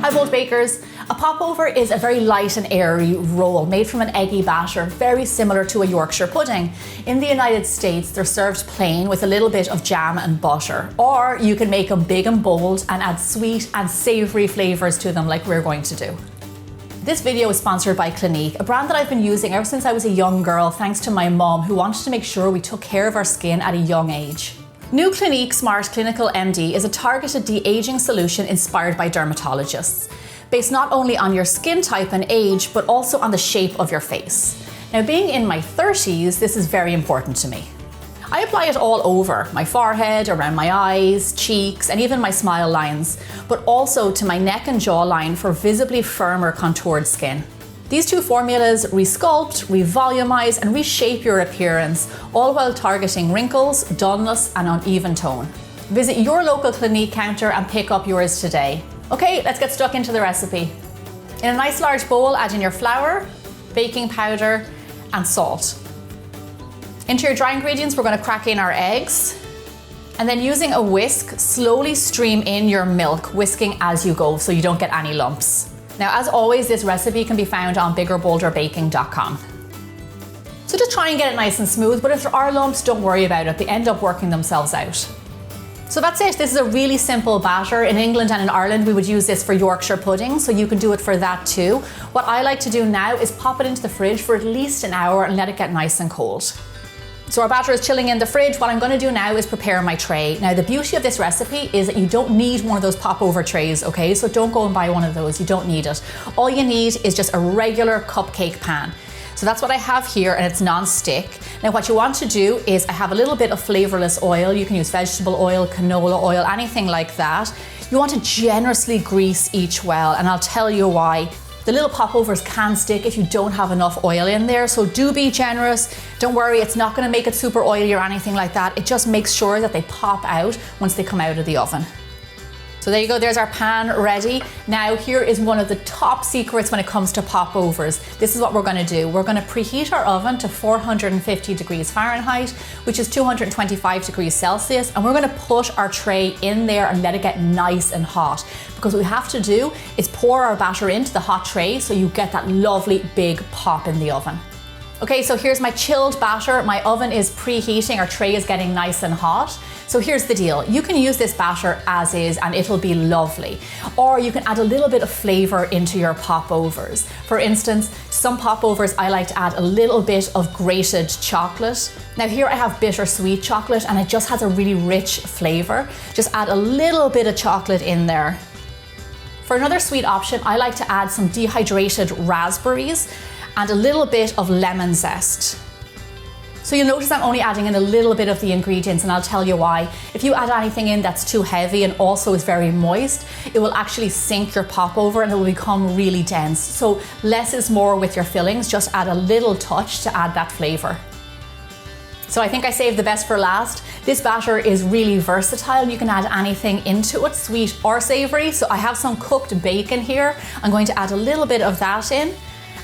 Hi bold bakers. A popover is a very light and airy roll made from an eggy batter, very similar to a Yorkshire pudding. In the United States, they're served plain with a little bit of jam and butter, or you can make them big and bold and add sweet and savoury flavours to them like we're going to do. This video is sponsored by Clinique, a brand that I've been using ever since I was a young girl thanks to my mom, who wanted to make sure we took care of our skin at a young age. New Clinique Smart Clinical MD is a targeted de-aging solution inspired by dermatologists, based not only on your skin type and age, but also on the shape of your face. Now, being in my 30s, this is very important to me. I apply it all over my forehead, around my eyes, cheeks, and even my smile lines, but also to my neck and jawline for visibly firmer contoured skin. These two formulas resculpt, revolumize, and reshape your appearance, all while targeting wrinkles, dullness, and uneven tone. Visit your local Clinique counter and pick up yours today. Okay, let's get stuck into the recipe. In a nice large bowl, add in your flour, baking powder, and salt. Into your dry ingredients, we're going to crack in our eggs, and then using a whisk, slowly stream in your milk, whisking as you go so you don't get any lumps. Now, as always, this recipe can be found on biggerbolderbaking.com. So just try and get it nice and smooth, but if there are lumps, don't worry about it. They end up working themselves out. So that's it. This is a really simple batter. In England and in Ireland, we would use this for Yorkshire pudding, so you can do it for that too. What I like to do now is pop it into the fridge for at least an hour and let it get nice and cold. So our batter is chilling in the fridge. What I'm going to do now is prepare my tray. Now, the beauty of this recipe is that you don't need one of those popover trays, okay? So don't go and buy one of those, you don't need it. All you need is just a regular cupcake pan. So that's what I have here, and it's non-stick. Now, what you want to do is, I have a little bit of flavorless oil. You can use vegetable oil, canola oil, anything like that. You want to generously grease each well, and I'll tell you why. The little popovers can stick if you don't have enough oil in there, so do be generous. Don't worry, it's not going to make it super oily or anything like that. It just makes sure that they pop out once they come out of the oven. So there you go, there's our pan ready. Now, here is one of the top secrets when it comes to popovers. This is what we're going to do. We're going to preheat our oven to 450 degrees Fahrenheit, which is 225 degrees Celsius, and we're going to put our tray in there and let it get nice and hot. Because what we have to do is pour our batter into the hot tray so you get that lovely big pop in the oven. Okay, so here's my chilled batter. My oven is preheating, our tray is getting nice and hot. So here's the deal. You can use this batter as is and it'll be lovely. Or you can add a little bit of flavor into your popovers. For instance, some popovers I like to add a little bit of grated chocolate. Now here I have bittersweet chocolate and it just has a really rich flavor. Just add a little bit of chocolate in there. For another sweet option, I like to add some dehydrated raspberries and a little bit of lemon zest. So you'll notice I'm only adding in a little bit of the ingredients, and I'll tell you why. If you add anything in that's too heavy and also is very moist, it will actually sink your popover and it will become really dense. So less is more with your fillings, just add a little touch to add that flavor. So I think I saved the best for last. This batter is really versatile. You can add anything into it, sweet or savory. So I have some cooked bacon here. I'm going to add a little bit of that in.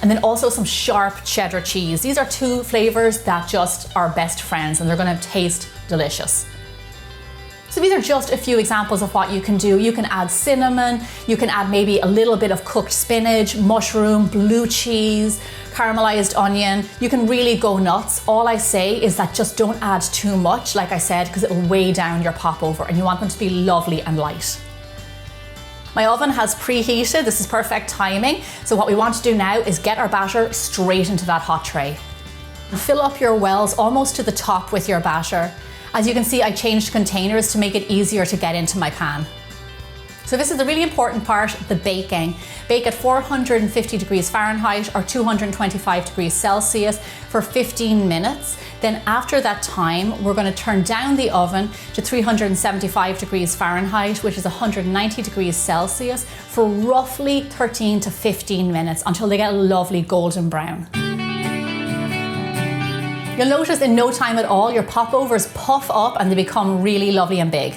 And then also some sharp cheddar cheese. These are two flavors that just are best friends and they're gonna taste delicious. So these are just a few examples of what you can do. You can add cinnamon, you can add maybe a little bit of cooked spinach, mushroom, blue cheese, caramelized onion. You can really go nuts. All I say is that just don't add too much, like I said, because it will weigh down your popover and you want them to be lovely and light. My oven has preheated, this is perfect timing. So what we want to do now is get our batter straight into that hot tray. Fill up your wells almost to the top with your batter. As you can see, I changed containers to make it easier to get into my pan. So this is the really important part, the baking. Bake at 450 degrees Fahrenheit or 225 degrees Celsius for 15 minutes. Then after that time, we're going to turn down the oven to 375 degrees Fahrenheit, which is 190 degrees Celsius, for roughly 13 to 15 minutes until they get a lovely golden brown. You'll notice in no time at all, your popovers puff up and they become really lovely and big.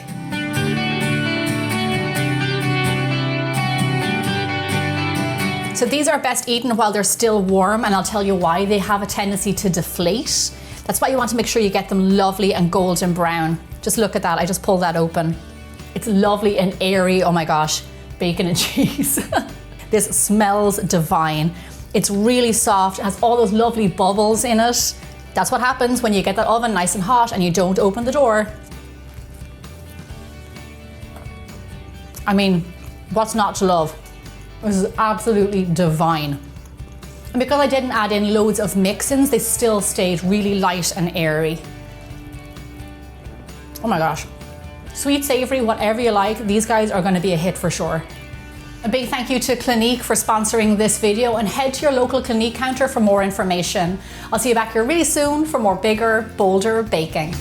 So these are best eaten while they're still warm, and I'll tell you why. They have a tendency to deflate. That's why you want to make sure you get them lovely and golden brown. Just look at that, I just pulled that open. It's lovely and airy, oh my gosh. bacon and cheese. This smells divine. It's really soft, it has all those lovely bubbles in it. That's what happens when you get that oven nice and hot and you don't open the door. I mean, what's not to love? This is absolutely divine. And because I didn't add in loads of mix-ins, they still stayed really light and airy. Oh my gosh. Sweet, savory, whatever you like, these guys are gonna be a hit for sure. A big thank you to Clinique for sponsoring this video, and head to your local Clinique counter for more information. I'll see you back here really soon for more bigger, bolder baking.